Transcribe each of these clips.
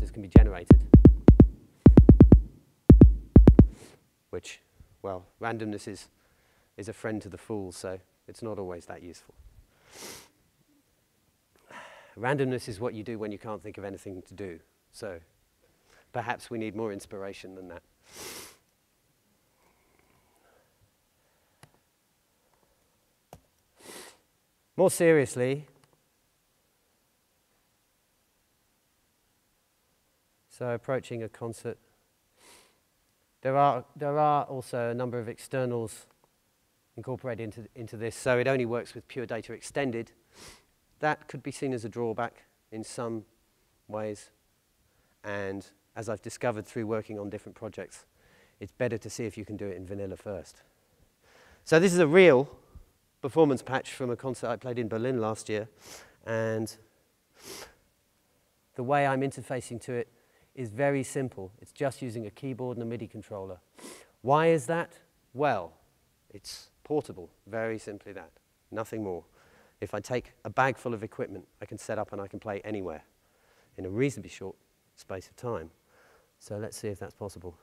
parameters can be generated, which, well, randomness is a friend to the fool, so it's not always that useful. Randomness is what you do when you can't think of anything to do, so perhaps we need more inspiration than that. More seriously, so approaching a concert, there are also a number of externals incorporated into this, so it only works with pure data extended. That could be seen as a drawback in some ways, and as I've discovered through working on different projects, it's better to see if you can do it in vanilla first. So this is a real performance patch from a concert I played in Berlin last year, and the way I'm interfacing to it is very simple. It's just using a keyboard and a MIDI controller. Why is that? Well, it's portable, very simply that, nothing more. If I take a bag full of equipment, I can set up and I can play anywhere in a reasonably short space of time. So let's see if that's possible.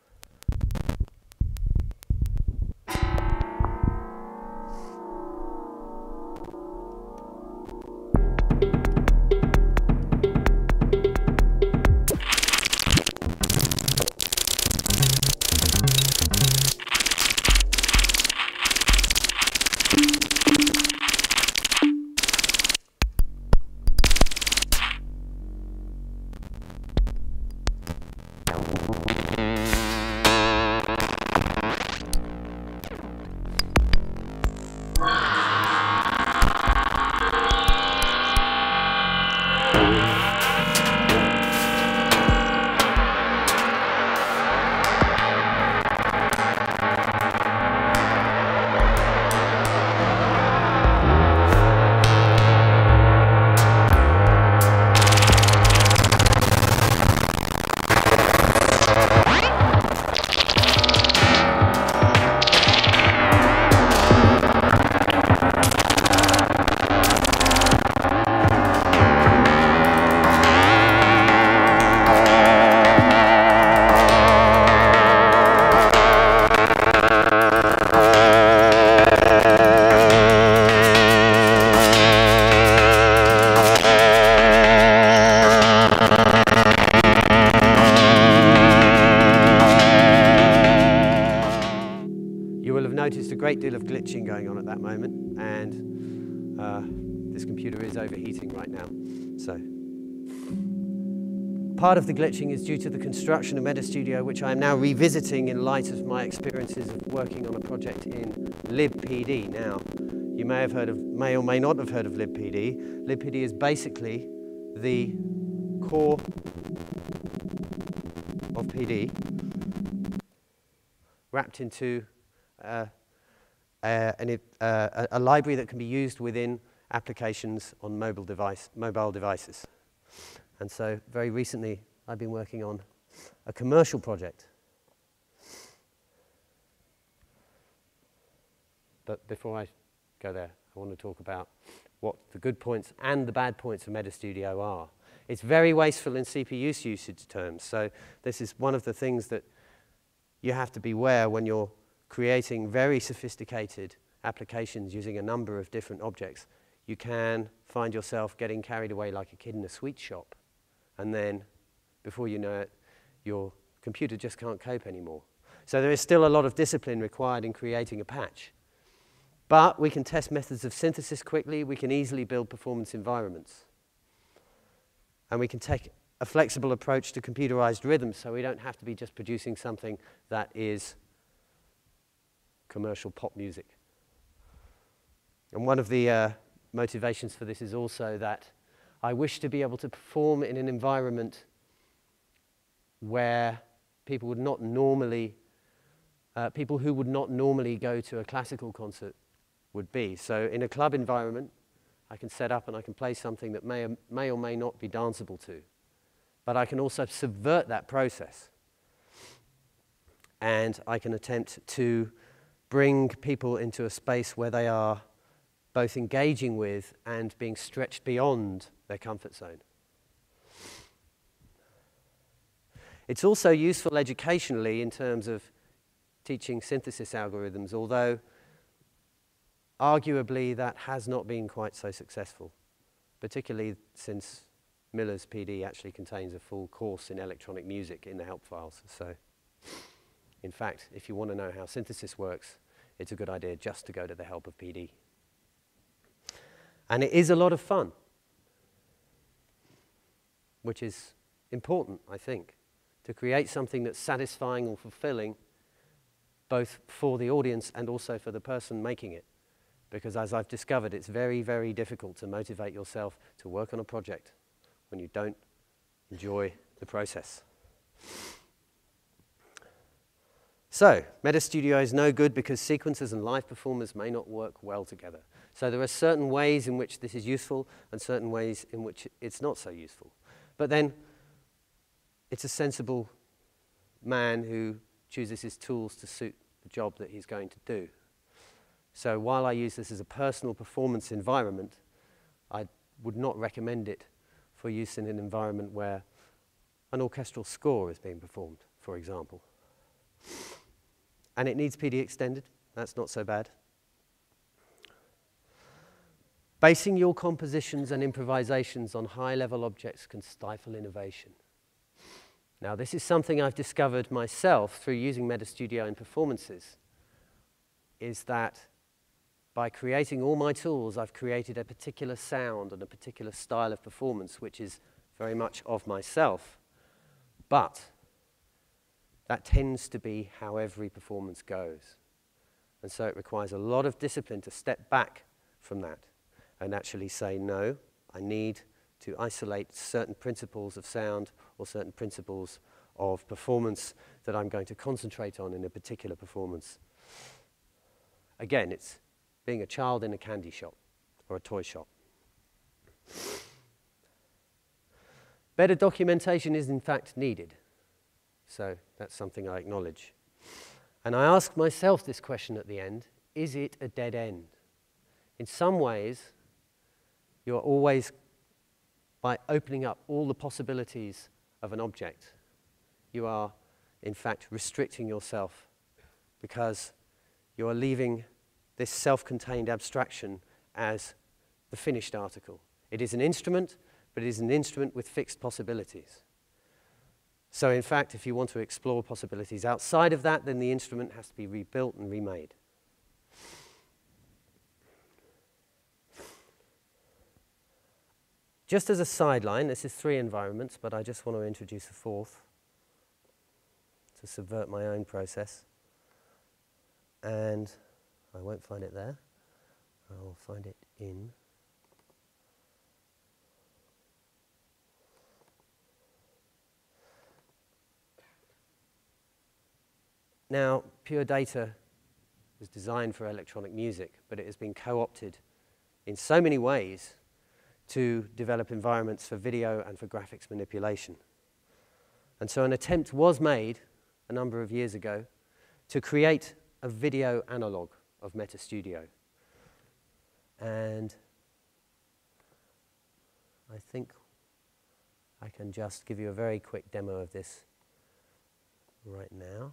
Noticed a great deal of glitching going on at that moment, and this computer is overheating right now. So part of the glitching is due to the construction of MetaStudio, which I am now revisiting in light of my experiences of working on a project in libpd. Now, you may or may not have heard of libpd. Libpd is basically the core of PD wrapped into a library that can be used within applications on mobile devices. And so very recently I've been working on a commercial project. But before I go there, I want to talk about what the good points and the bad points of MetaStudio are. It's very wasteful in CPU usage terms, so this is one of the things that you have to beware when you're creating very sophisticated applications using a number of different objects. You can find yourself getting carried away like a kid in a sweet shop, and then before you know it, your computer just can't cope anymore. So there is still a lot of discipline required in creating a patch. But we can test methods of synthesis quickly, we can easily build performance environments. And we can take a flexible approach to computerized rhythms, so we don't have to be just producing something that is commercial pop music. And one of the motivations for this is also that I wish to be able to perform in an environment where people would not normally, people who would not normally go to a classical concert would be. So in a club environment, I can set up and I can play something that may or may not be danceable to. But I can also subvert that process. And I can attempt to bring people into a space where they are both engaging with and being stretched beyond their comfort zone. It's also useful educationally in terms of teaching synthesis algorithms, although arguably that has not been quite so successful, particularly since Miller's PD actually contains a full course in electronic music in the help files. So, in fact, if you want to know how synthesis works, it's a good idea just to go to the help of PD. And it is a lot of fun, which is important, I think, to create something that's satisfying or fulfilling both for the audience and also for the person making it. Because as I've discovered, it's very, very difficult to motivate yourself to work on a project when you don't enjoy the process. So, MetaStudio is no good because sequencers and live performers may not work well together. So there are certain ways in which this is useful and certain ways in which it's not so useful. But then it's a sensible man who chooses his tools to suit the job that he's going to do. So while I use this as a personal performance environment, I would not recommend it for use in an environment where an orchestral score is being performed, for example. And it needs PD extended. That's not so bad. Basing your compositions and improvisations on high-level objects can stifle innovation. Now, this is something I've discovered myself through using MetaStudio in performances, is that by creating all my tools, I've created a particular sound and a particular style of performance, which is very much of myself. But that tends to be how every performance goes. And so it requires a lot of discipline to step back from that and actually say, no, I need to isolate certain principles of sound or certain principles of performance that I'm going to concentrate on in a particular performance. Again, it's being a child in a candy shop or a toy shop. Better documentation is in fact needed. So that's something I acknowledge. And I ask myself this question at the end, is it a dead end? In some ways, you're always, by opening up all the possibilities of an object, you are, in fact, restricting yourself because you are leaving this self-contained abstraction as the finished article. It is an instrument, but it is an instrument with fixed possibilities. So, in fact, if you want to explore possibilities outside of that, then the instrument has to be rebuilt and remade. Just as a sideline, this is 3 environments, but I just want to introduce a 4th to subvert my own process. And I won't find it there. I'll find it in. Now, Pure Data was designed for electronic music, but it has been co-opted in so many ways to develop environments for video and for graphics manipulation. And so an attempt was made a number of years ago to create a video analog of MetaStudio. And I think I can just give you a very quick demo of this right now.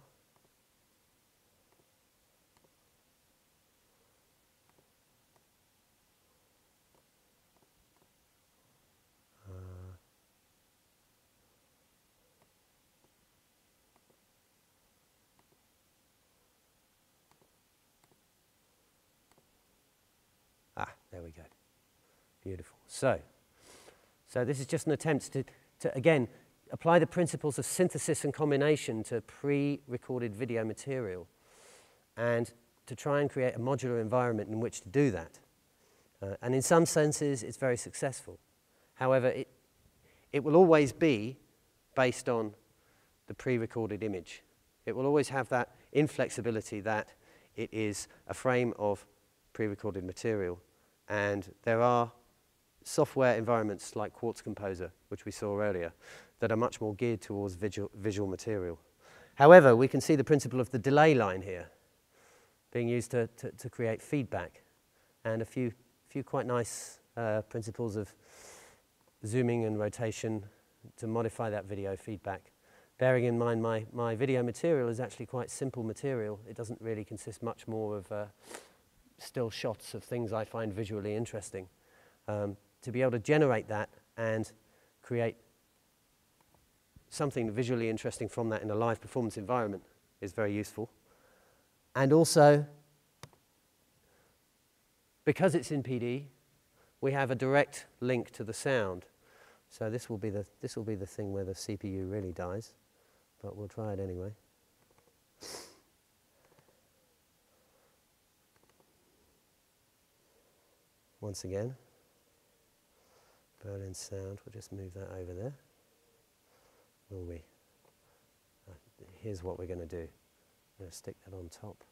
There we go. Beautiful. So this is just an attempt to again, apply the principles of synthesis and combination to pre-recorded video material and to try and create a modular environment in which to do that. And in some senses, it's very successful. However, it will always be based on the pre-recorded image. It will always have that inflexibility that it is a frame of pre-recorded material. And there are software environments like Quartz Composer, which we saw earlier, that are much more geared towards visual material. However, we can see the principle of the delay line here being used to create feedback, and a few quite nice principles of zooming and rotation to modify that video feedback bearing in mind my video material is actually quite simple material. It doesn't really consist much more of still shots of things I find visually interesting. To be able to generate that and create something visually interesting from that in a live performance environment is very useful. And also, because it's in PD, we have a direct link to the sound. So this will be the thing where the CPU really dies, but we'll try it anyway. Once again, Berlin sound, we'll just move that over there. Will we? Here's what we're going to do. I'm going to stick that on top.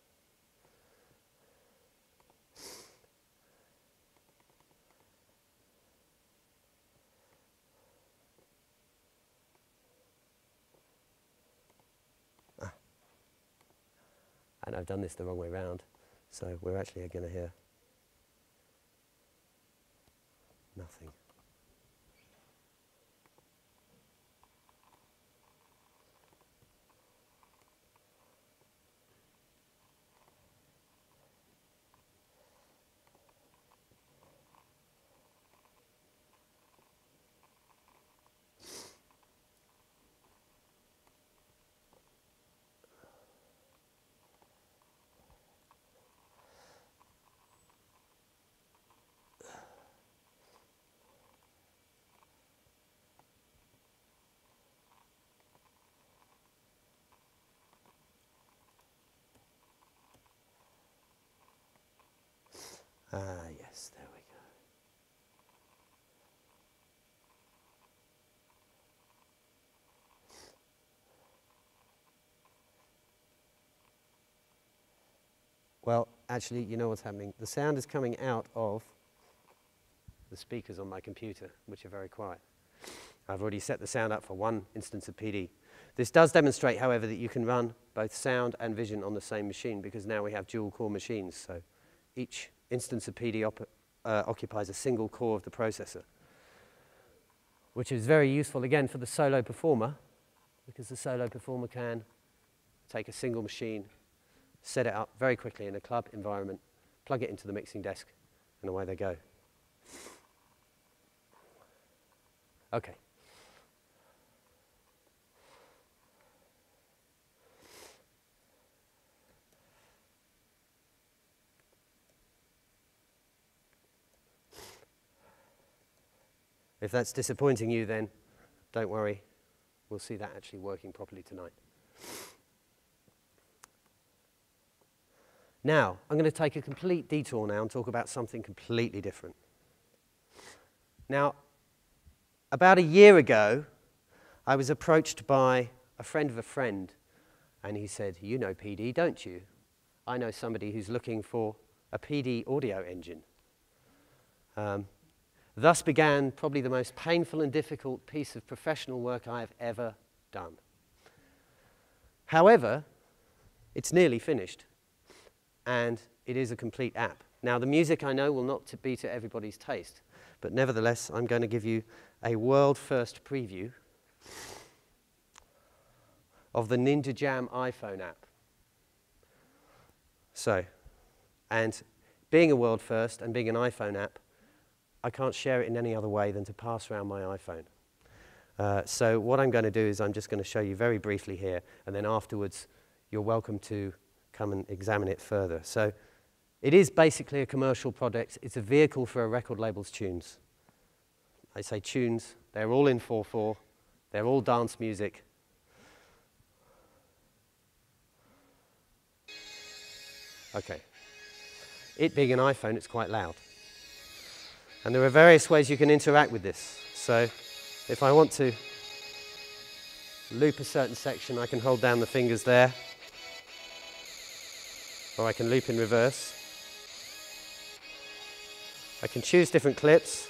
And I've done this the wrong way round, so we're actually going to hear nothing. Ah, yes, there we go. Well, actually, you know what's happening. The sound is coming out of the speakers on my computer, which are very quiet. I've already set the sound up for one instance of PD. This does demonstrate, however, that you can run both sound and vision on the same machine, because now we have dual-core machines. So each instance of PD occupies a single core of the processor, which is very useful, again, for the solo performer, because the solo performer can take a single machine, set it up very quickly in a club environment, plug it into the mixing desk, and away they go. Okay. If that's disappointing you, then don't worry. We'll see that actually working properly tonight. Now, I'm going to take a complete detour now and talk about something completely different. Now, about a year ago, I was approached by a friend of a friend, and he said, "You know PD, don't you? I know somebody who's looking for a PD audio engine." Thus began probably the most painful and difficult piece of professional work I have ever done. However, it's nearly finished, and it is a complete app. Now, the music, I know, will not be to everybody's taste, but nevertheless, I'm going to give you a world-first preview of the Ninja Jam iPhone app. So, and being a world-first and being an iPhone app, I can't share it in any other way than to pass around my iPhone. So what I'm going to do is I'm just going to show you very briefly here, and then afterwards you're welcome to come and examine it further. So it is basically a commercial product. It's a vehicle for a record label's tunes. I say tunes, they're all in 4/4, they're all dance music. Okay. It being an iPhone, it's quite loud. And there are various ways you can interact with this. So if I want to loop a certain section, I can hold down the fingers there, or I can loop in reverse. I can choose different clips.